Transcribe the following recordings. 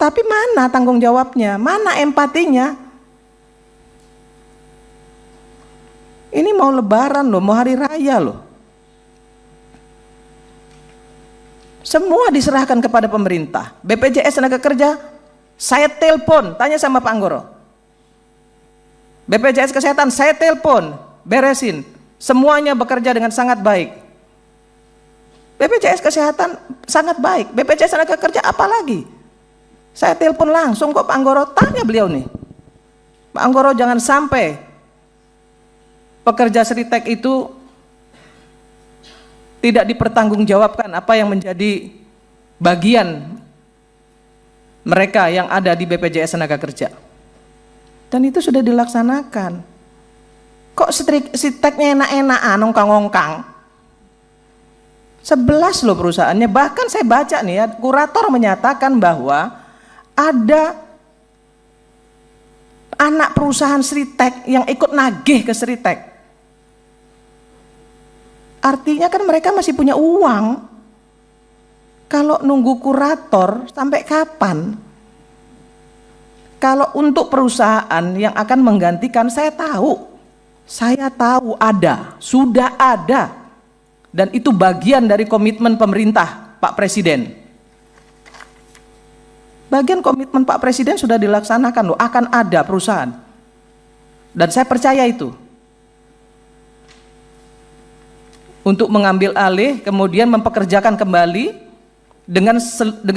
Tapi mana tanggung jawabnya? Mana empatinya? Ini mau lebaran loh, mau hari raya loh. Semua diserahkan kepada pemerintah. BPJS Tenaga Kerja, saya telepon, tanya sama Pak Anggoro. BPJS Kesehatan, saya telepon, beresin. Semuanya bekerja dengan sangat baik. BPJS Kesehatan sangat baik. BPJS Tenaga Kerja apalagi? Saya telepon langsung kok Pak Anggoro, tanya beliau nih. Pak Anggoro, jangan sampai pekerja Sritek itu tidak dipertanggungjawabkan apa yang menjadi bagian mereka yang ada di BPJS Tenaga Kerja. Dan itu sudah dilaksanakan. Kok Sriteknya enak-enakan, ongkang-ongkang? 11 loh perusahaannya. Bahkan saya baca nih ya, kurator menyatakan bahwa ada anak perusahaan Sritek yang ikut nagih ke Sritek. Artinya kan mereka masih punya uang. Kalau nunggu kurator sampai kapan? Kalau untuk perusahaan yang akan menggantikan, saya tahu ada, sudah ada. Dan itu bagian dari komitmen pemerintah Pak Presiden. Bagian komitmen Pak Presiden sudah dilaksanakan loh, akan ada perusahaan. Dan saya percaya itu. Untuk mengambil alih, kemudian mempekerjakan kembali dengan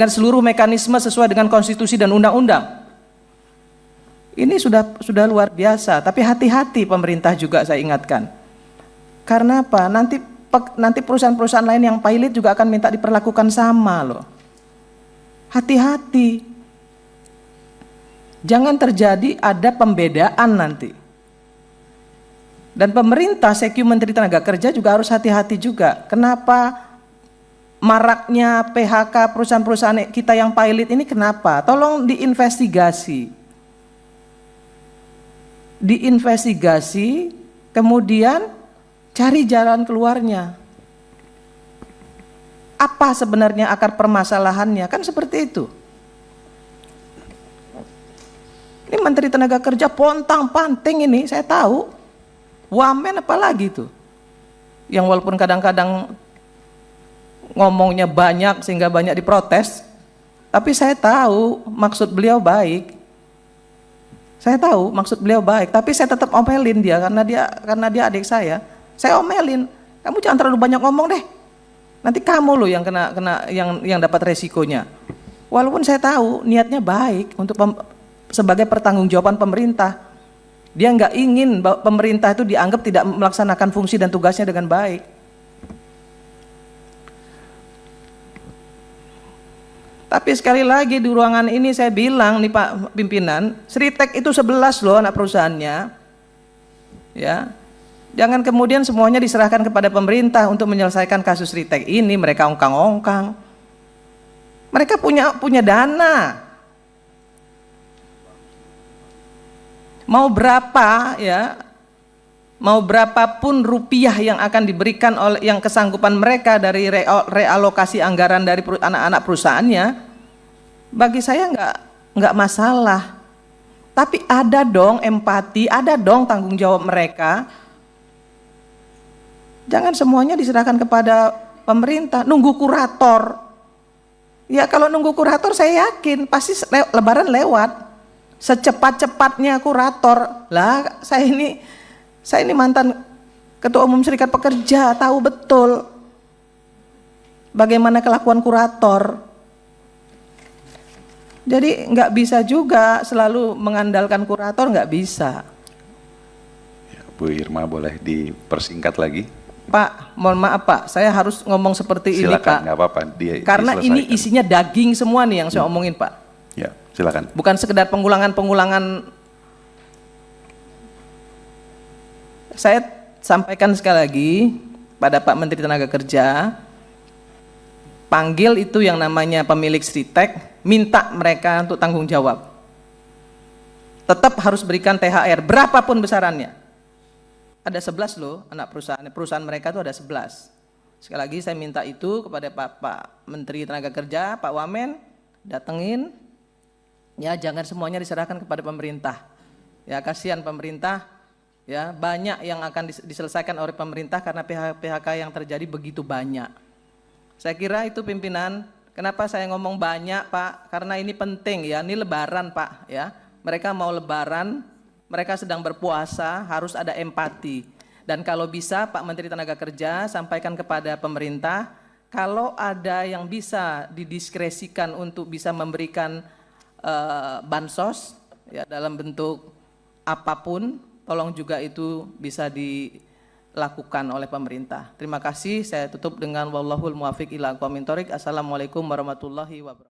seluruh mekanisme sesuai dengan konstitusi dan undang-undang. Ini sudah luar biasa, tapi hati-hati pemerintah juga saya ingatkan. Karena apa? Nanti perusahaan-perusahaan lain yang pilot juga akan minta diperlakukan sama loh. Hati-hati. Jangan terjadi ada pembedaan nanti. Dan pemerintah, Seku Menteri Tenaga Kerja juga harus hati-hati juga. Kenapa maraknya PHK perusahaan-perusahaan kita yang pilot ini kenapa? Tolong diinvestigasi. Diinvestigasi, kemudian cari jalan keluarnya. Apa sebenarnya akar permasalahannya? Kan seperti itu. Ini Menteri Tenaga Kerja pontang-panting ini, saya tahu. Wamen apalagi tuh, yang walaupun kadang-kadang ngomongnya banyak sehingga banyak diprotes, tapi saya tahu maksud beliau baik. Saya tahu maksud beliau baik, tapi saya tetap omelin dia karena dia adik saya. Saya omelin, kamu jangan terlalu banyak ngomong deh. Nanti kamu loh yang yang dapat resikonya. Walaupun saya tahu niatnya baik untuk sebagai pertanggungjawaban pemerintah. Dia nggak ingin pemerintah itu dianggap tidak melaksanakan fungsi dan tugasnya dengan baik. Tapi sekali lagi di ruangan ini saya bilang nih Pak Pimpinan, Sritek itu 11 loh anak perusahaannya. Ya. Jangan kemudian semuanya diserahkan kepada pemerintah untuk menyelesaikan kasus Sritek ini, mereka ongkang-ongkang. Mereka punya dana. Mau berapa ya, mau berapapun rupiah yang akan diberikan oleh yang kesanggupan mereka dari realokasi anggaran dari anak-anak perusahaannya, bagi saya nggak masalah. Tapi ada dong empati, ada dong tanggung jawab mereka. Jangan semuanya diserahkan kepada pemerintah, nunggu kurator. Ya kalau nunggu kurator saya yakin pasti lebaran lewat. Secepat-cepatnya kurator lah. Saya ini mantan Ketua Umum Serikat Pekerja, tahu betul bagaimana kelakuan kurator. Jadi nggak bisa juga selalu mengandalkan kurator, nggak bisa. Ya, Bu Irma boleh dipersingkat lagi? Pak, mohon maaf Pak, saya harus ngomong seperti silakan, ini Pak. Nggak apa-apa. Karena ini isinya daging semua nih yang saya omongin Pak. Ya, silakan. Bukan sekedar pengulangan. Saya sampaikan sekali lagi pada Pak Menteri Tenaga Kerja, panggil itu yang namanya pemilik Sritek, minta mereka untuk tanggung jawab. Tetap harus berikan THR, berapapun besarannya. Ada 11 loh anak perusahaan mereka itu ada 11. Sekali lagi saya minta itu kepada Pak Menteri Tenaga Kerja, Pak Wamen, datengin, Ya, jangan semuanya diserahkan kepada pemerintah. Ya, kasihan pemerintah. Ya, banyak yang akan diselesaikan oleh pemerintah karena PHK yang terjadi begitu banyak. Saya kira itu pimpinan. Kenapa saya ngomong banyak, Pak? Karena ini penting ya. Ini Lebaran, Pak. Ya, mereka mau Lebaran, mereka sedang berpuasa, harus ada empati. Dan kalau bisa, Pak Menteri Tenaga Kerja sampaikan kepada pemerintah, kalau ada yang bisa didiskresikan untuk bisa memberikan bansos ya dalam bentuk apapun, tolong juga itu bisa dilakukan oleh pemerintah. Terima kasih. Saya tutup dengan wallahul muwaffiq ila aqwamit thoriq. Assalamualaikum warahmatullahi wabarakatuh.